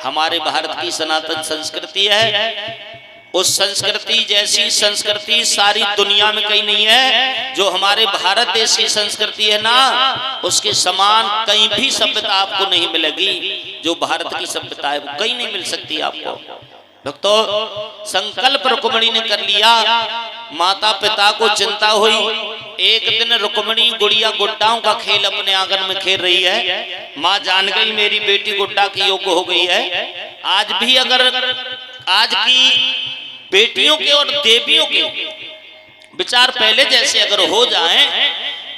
हमारे भारत की सनातन संस्कृति है, उस संस्कृति जैसी संस्कृति सारी दुनिया में कहीं नहीं है। जो हमारे भारत देश की संस्कृति है ना, उसके समान कहीं भी सभ्यता आपको नहीं मिलेगी। जो भारत की सभ्यता है वो कहीं नहीं मिल सकती आपको। भक्तों, संकल्प रुक्मिणी ने कर लिया, माता पिता को चिंता हुई। एक दिन रुक्मिणी गुड़िया गुड्डाओं का खेल अपने आंगन में खेल रही है। माँ जान गई मेरी बेटी गुड्डा की योग्य हो गई है। आज भी अगर आज की बेटियों के और देवियों के विचार पहले जैसे अगर हो जाएं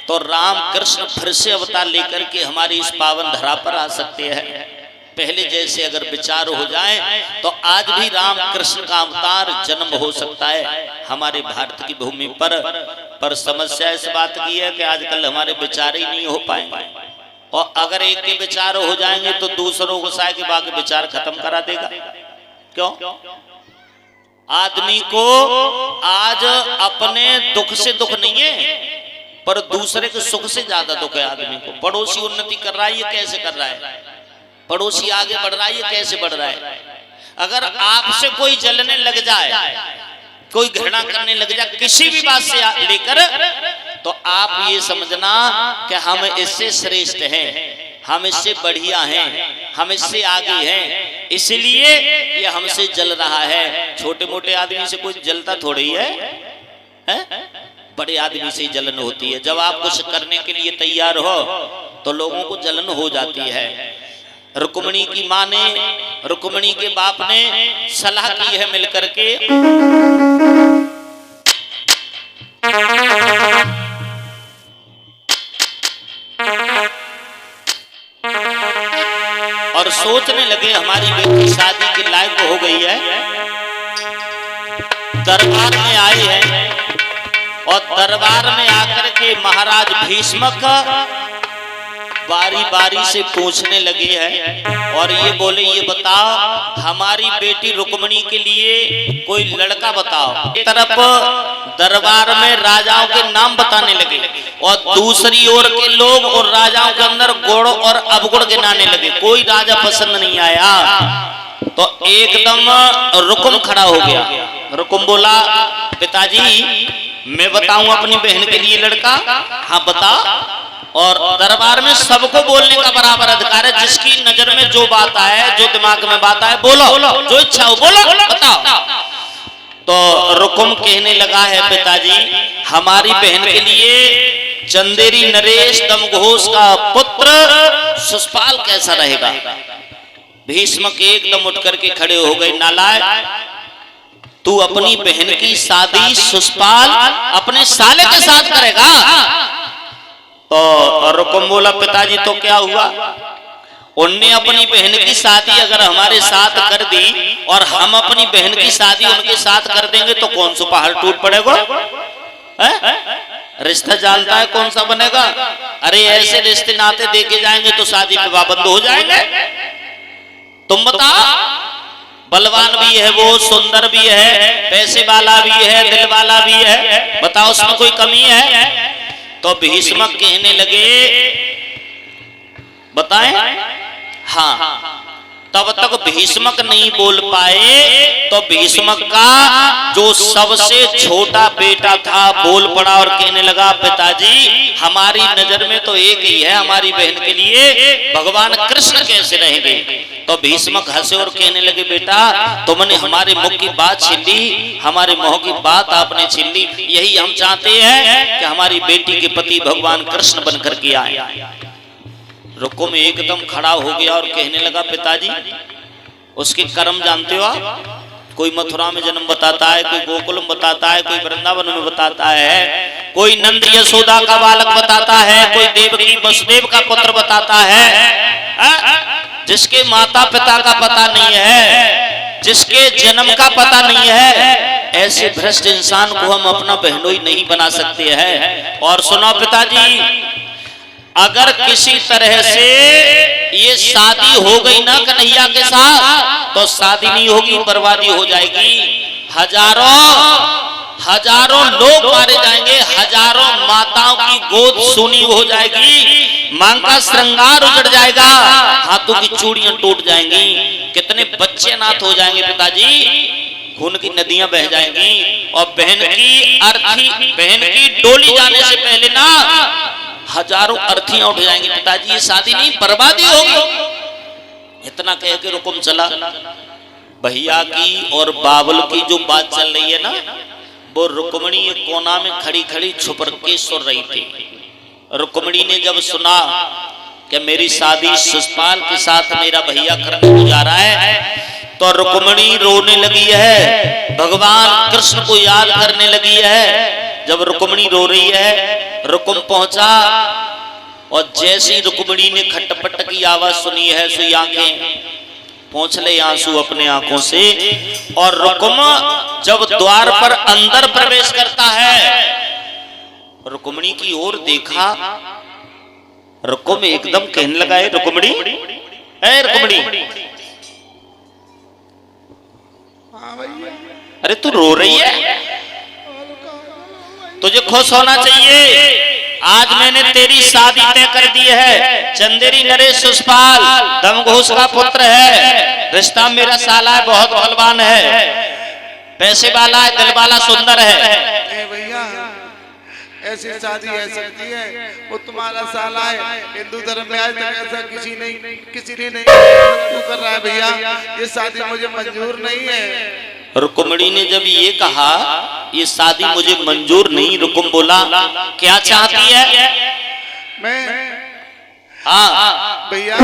तो राम कृष्ण फिर से अवतार लेकर के हमारी इस पावन धरा पर आ सकते हैं। पहले जैसे अगर विचार हो जाए तो आज भी राम कृष्ण का अवतार जन्म हो सकता है हमारे भारत की भूमि पर समस्या इस बात की है कि आजकल हमारे विचार ही नहीं हो पाएंगे। और अगर एक के विचार हो जाएंगे तो दूसरों को साय के बाकी विचार खत्म करा देगा। क्यों? आदमी को आज अपने दुख से दुख नहीं है, पर दूसरे के सुख से ज्यादा दुख है आदमी को। पड़ोसी उन्नति कर रहा है, ये कैसे कर रहा है? पड़ोसी आगे बढ़ रहा है, ये कैसे बढ़ रहा है? अगर आपसे कोई जलने लग जाए, कोई घृणा करने लग जाए किसी भी बात से लेकर, तो आप ये समझना कि हम इससे श्रेष्ठ हैं, हम इससे बढ़िया हैं, हम इससे आगे हैं, इसलिए ये हमसे जल रहा है। छोटे मोटे आदमी से कोई जलता थोड़ी है? बड़े आदमी से जलन होती है। जब आप कुछ करने के लिए तैयार हो तो लोगों को जलन हो जाती है। रुक्मिणी की माँ ने, रुक्मिणी के बाप ने सलाह की है मिलकर के, और सोचने लगे हमारी बेटी शादी के लायक हो गई है। दरबार में आए हैं और दरबार में आकर के महाराज भीष्मक बारी बारी से पूछने लगे हैं और ये बोले, ये बताओ हमारी बेटी रुक्मिणी के लिए कोई लड़का बताओ। एक तरफ दरबार में राजाओं के नाम बताने लगे और दूसरी ओर के लोग और राजाओं के अंदर गुण और अवगुण गिनाने लगे। कोई राजा पसंद नहीं आया तो एकदम रुकुम खड़ा हो गया। रुकुम बोला, पिताजी मैं बताऊं अपनी बहन के लिए लड़का? हाँ बता। और दरबार में सबको बोलने का बराबर अधिकार है। जिसकी नजर में जो बात आए, जो दिमाग में बात आए, बोलो, जो इच्छा हो बोलो, बताओ। तो रुकुम कहने लगा है, पिताजी हमारी बहन के लिए चंदेरी नरेश दमघोष का पुत्र सुष्पाल कैसा रहेगा? भीष्मक एकदम उठ करके खड़े हो गए, नालायक, तू अपनी बहन की शादी सुष्पाल अपने साले के साथ करेगा? तो रुकुम बोला, पिताजी तो क्या हुआ? उनने अपनी बहन की शादी अगर हमारे साथ कर दी और हम अपनी बहन की शादी उनके साथ कर देंगे तो कौन सा पहाड़ टूट पड़ेगा? रिश्ता जानता है कौन सा बनेगा? अरे ऐसे रिश्ते नाते देखे जाएंगे तो शादी विवाह बंद हो जाएंगे। तुम बताओ, बलवान भी है वो, सुंदर भी है, पैसे वाला भी है, दिल वाला भी है, बताओ उसमें कोई कमी है? तो भीष्मक कहने लगे, बताएं? हाँ। तब तक भीष्मक नहीं बोल पाए तो भीष्मक का जो सबसे छोटा बेटा था बोल पड़ा और कहने लगा, पिताजी हमारी नजर में तो एक ही है, हमारी बहन के लिए भगवान कृष्ण कैसे रहेंगे? तो भीष्मक हंसे और कहने लगे, बेटा तुमने हमारे मुख की बात छीन ली, हमारे मुंह की बात आपने छीन ली। यही हम चाहते हैं कि हमारी बेटी के पति भगवान कृष्ण बनकर के आए। रुकुम एकदम खड़ा हो गया और कहने लगा, पिताजी उसके कर्म जानते हो आप? कोई मथुरा में जन्म बताता है, कोई गोकुल में बताता है, कोई वृंदावन में बताता है, कोई नंद यशोदा का बालक बताता है, कोई देवकी वसुदेव का पुत्र बताता है। जिसके माता पिता का पता नहीं है, जिसके जन्म का पता नहीं है, ऐसे भ्रष्ट इंसान को हम अपना बहनोई नहीं बना सकते हैं। और सुनो पिताजी, अगर किसी तरह से ये शादी हो गई ना कन्हैया के साथ तो शादी नहीं होगी, बर्बादी हो जाएगी। हजारों लोग मारे जाएंगे, हजारों माताओं की गोद सूनी हो जाएगी, मांग का श्रृंगार उजड़ जाएगा, हाथों की चूड़ियां टूट जाएंगी। कितने बच्चे अनाथ हो जाएंगे पिताजी, खून की नदियां बह जाएंगी। और बहन की डोली जाने से पहले ना हजारों अर्थियां उठ जाएंगी पिताजी, ये शादी नहीं बर्बादी होगी। इतना कह के रुकुम चला। भैया की और बाबुल की जो बात चल रही है ना, वो रुक्मणी एक कोना में खड़ी खड़ी छुप के सुन रही थी। रुक्मणी ने जब सुना कि मेरी शादी शिशुपाल के साथ मेरा भैया करने को जा रहा है, तो रुक्मणी रोने लगी है, भगवान कृष्ण को याद करने लगी है। जब रुक्मणी रो रही है, रुकुम पहुंचा और जैसी रुक्मणी ने खटपट की आवाज सुनी है, सुई आंखें पोंछ ले आंसू अपने आंखों से। और रुकुम जब द्वार पर अंदर प्रवेश करता है, रुक्मणी की ओर देखा, रुकुम एकदम कहने लगा, है रुक्मणी, ए रुक्मणी, अरे तू रो रही है, तुझे खुश होना चाहिए। आज मैंने तेरी शादी तय कर दी है। चंदेरी नरेश शिशुपाल दमघोष का पुत्र है, रिश्ता मेरा साला है, बहुत बलवान है, पैसे वाला है, दिल वाला, सुंदर है। भैया ऐसी शादी है सकती है, वो तुम्हारा साला है। हिंदू धर्म में आज तक ऐसा किसी ने नहीं कर रहा है भैया, ये शादी मुझे मंजूर नहीं है। रुक्मणी ने जब ये कहा ये शादी मुझे मंजूर नहीं, रुकुम बोला क्या चाहती है? हाँ भैया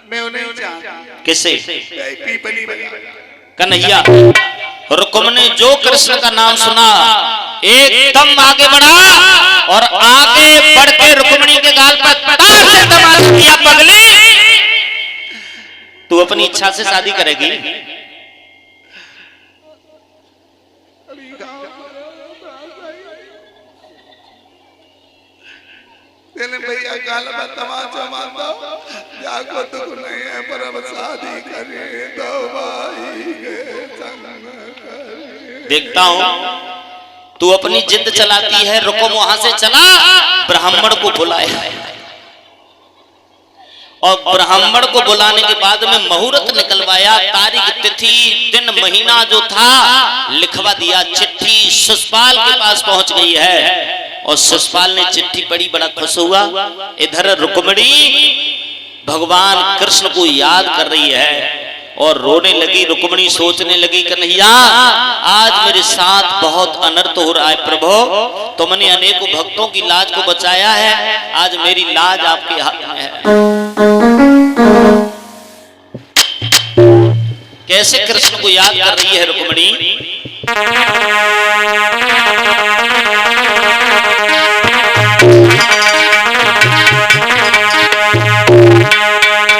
मैं उन्हें चाहता। किसे? कन्हैया। रुकुम ने जो कृष्ण का नाम सुना एकदम आगे बढ़ा और आगे बढ़ के रुक्मणी के गाल पर तार से तमाचा किया, पगली तू अपनी इच्छा से शादी करेगी? भैया गाल पर तमाचा मारता जाको तो नहीं है, पर अब शादी करे तो भाई के संग। देखता हूं तू अपनी जिद चलाती है। रुकुम वहां से चला, ब्राह्मण को बुलाया और ब्राह्मण को बुलाने के बाद में मुहूर्त निकलवाया, तारीख तिथि दिन महीना जो था लिखवा दिया। चिट्ठी शिशुपाल के पास पहुंच गई है और शिशुपाल ने चिट्ठी पढ़ी, बड़ा खुश हुआ। इधर रुक्मणी भगवान कृष्ण को याद कर रही है और रोने लगी। रुक्मणी सोचने लगी, कन्हैया आज मेरे साथ बहुत अनर्थ हो रहा है प्रभु, तुमने अनेकों भक्तों की लाज को बचाया है, आज मेरी लाज आपके हाथ में है। कैसे कृष्ण को याद कर रही है रुक्मणी?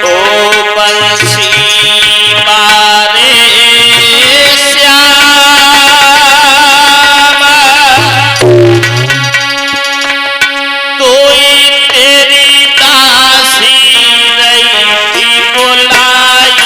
ओ बंसी मारे श्याम, कोई तेरी दासी रही थी बुलाई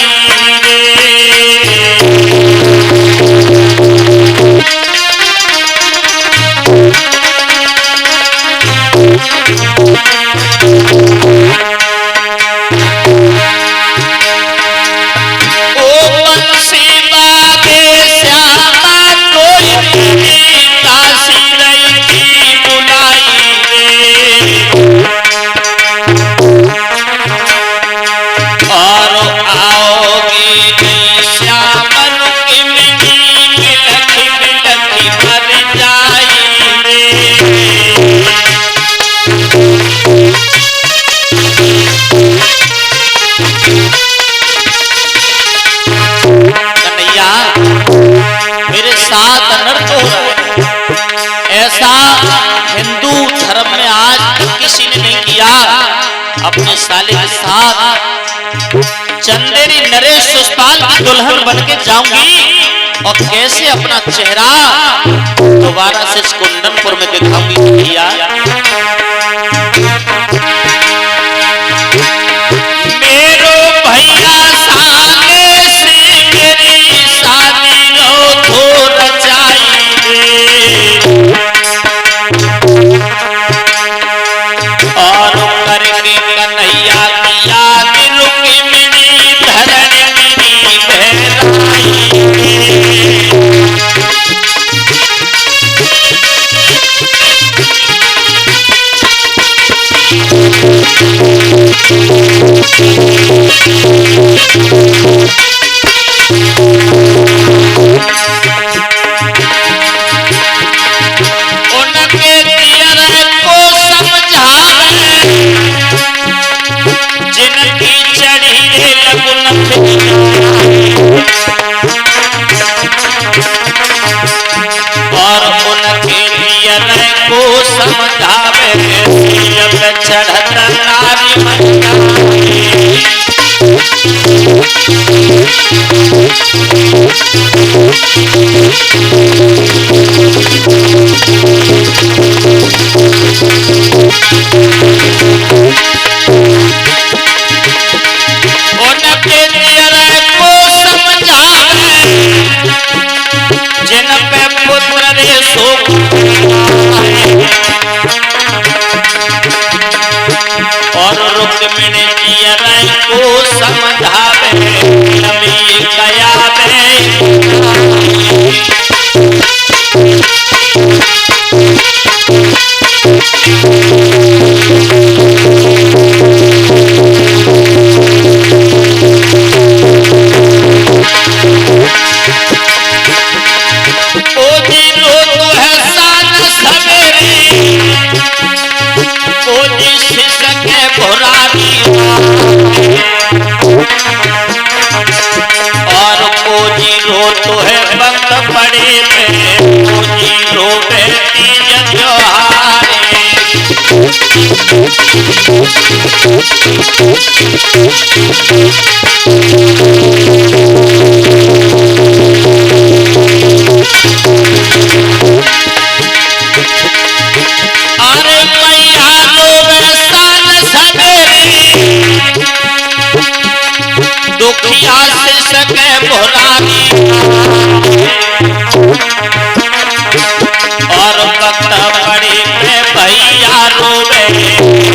हिंदू धर्म में आज तक किसी ने नहीं किया। अपने साले के साथ चंदेरी नरेश शिशुपाल की दुल्हन बन के जाऊंगी और कैसे अपना चेहरा दोबारा से कुंदनपुर में दिखाऊंगी। भैया मेरो भैया साले से मेरी शादी हो रचाई और करके कन्हैया की याद रुक्मिणी और रुक्मिणी जियरा को समझावे नमी गया और कोजी रो तो है बंद पड़े में कोजी रो तीज त्योहारे अरे मैया रोवे सान सवेरी दुखिया से सके भुरानी और वक्त पड़े में भैया रोवे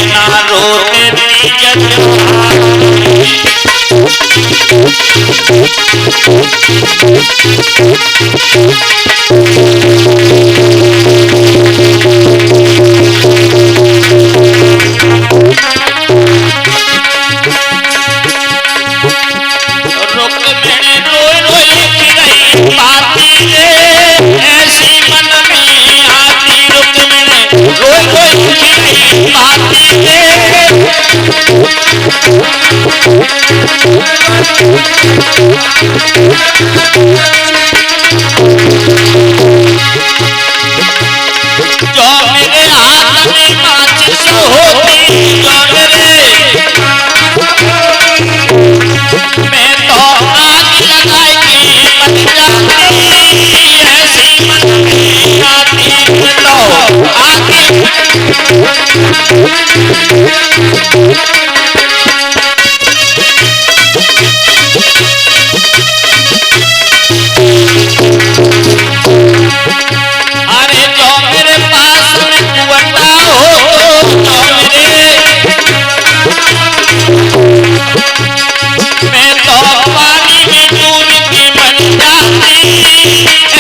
ना रोते तीज जो मेरे हाथ में माचिस होती जो मैं तो आग लगाई मर जाती ऐसी मन में आती तो आगे अरे जो मेरे पास में कुआं हो जो मेरे मैं तो पानी में डूब के मर जाती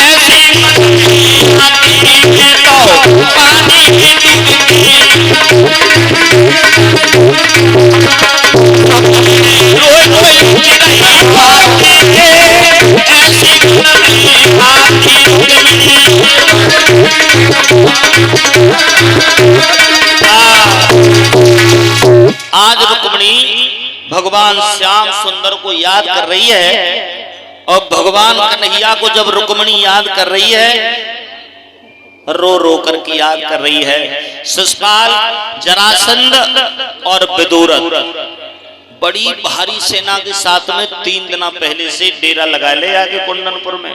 ऐसी मन आती मैं तो पानी में डूब आज रुक्मिणी भगवान श्याम सुंदर को याद कर रही है और भगवान कन्हैया को जब रुक्मिणी याद कर रही है रो रो करके याद कर रही है। शिशुपाल, जरासंध और विदुरथ बड़ी भारी सेना के साथ में 3 दिन पहले से डेरा लगा ले आके कुंडनपुर में।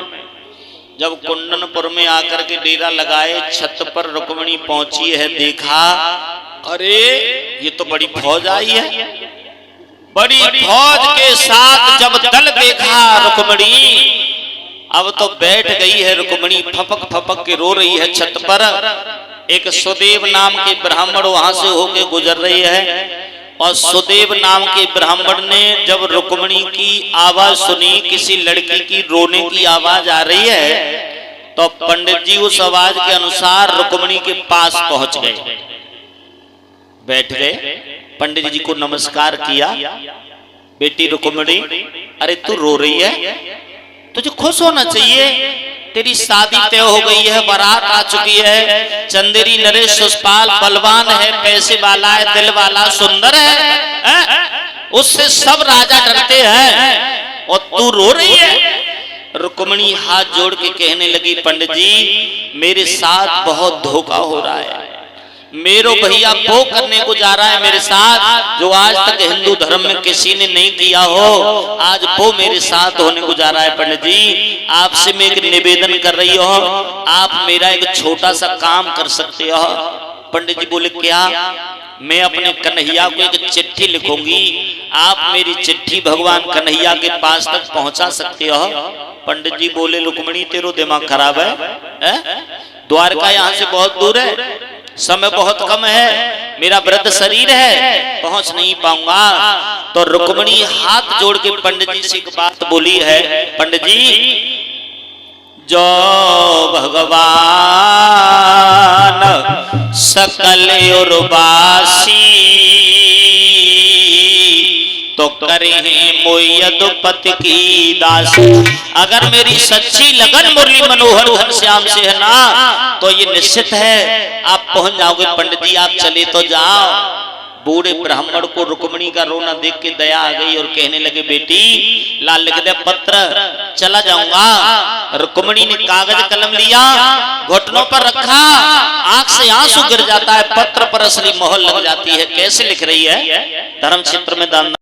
जब कुंडनपुर में आकर के डेरा लगाए, छत पर रुक्मिणी पहुंची है, देखा अरे ये तो बड़ी फौज आई है। बड़ी फौज के साथ जब दल देखा रुक्मिणी, अब तो बैठ गई है रुक्मिणी, फपक फपक के रो रही है छत पर। एक सुदेव नाम के ब्राह्मण वहां से होके गुजर रही है और सुदेव नाम के ब्राह्मण ने जब रुक्मिणी की आवाज सुनी, किसी लड़की की रोने की आवाज आ रही है, तो पंडित जी उस आवाज के अनुसार रुक्मिणी के पास पहुंच गए, बैठ गए, पंडित जी को नमस्कार किया। बेटी रुक्मिणी, अरे तू रो रही है, तुझे खुश होना चाहिए, तेरी शादी तय हो गई है, बारात आ चुकी है, चंदेरी नरेश शिशुपाल बलवान है, पैसे वाला है, दिल वाला, सुंदर है, उससे सब राजा डरते हैं और तू रो रही है। रुक्मिणी हाथ जोड़ के कहने लगी, पंडित जी मेरे साथ बहुत धोखा हो रहा है, मेरो भैया वो करने को जा रहा है मेरे साथ जो आज तक हिंदू धर्म में किसी ने नहीं किया हो, आज वो मेरे साथ होने को जा रहा है। पंडित जी आपसे मैं एक निवेदन कर रही हो, आप मेरा एक छोटा सा काम कर सकते हो। पंडित जी बोले क्या? मैं अपने कन्हैया को एक चिट्ठी लिखूंगी, आप मेरी चिट्ठी भगवान कन्हैया के पास तक पहुंचा सकते हो। पंडित जी बोले रुक्मणी तेरो दिमाग खराब है? द्वारका यहाँ से बहुत दूर है, समय बहुत कम है, मेरा वृद्ध शरीर है, पहुंच नहीं पाऊंगा। तो रुक्मणी हाथ जोड़ के पंडित जी से एक बात बोली है, पंडित जी जो भगवान सकल उर्वासी तो करे मोयदपति की दास। अगर मेरी सच्ची लगन मुरली मनोहर घनश्याम से है ना तो ये निश्चित है आप पहुंच जाओगे। पंडित जी आप चले तो जाओ। बूढ़े ब्राह्मण को रुक्मणी का रोना देख के दया आ गई और कहने लगे बेटी लाल लिख दे पत्र, चला जाऊंगा। रुक्मणी ने कागज कलम लिया, घुटनों पर रखा, आंख से आंसू गिर जाता है, पत्र पर असली मोहर लग जाती है। कैसे लिख रही है? धर्म क्षेत्र में दान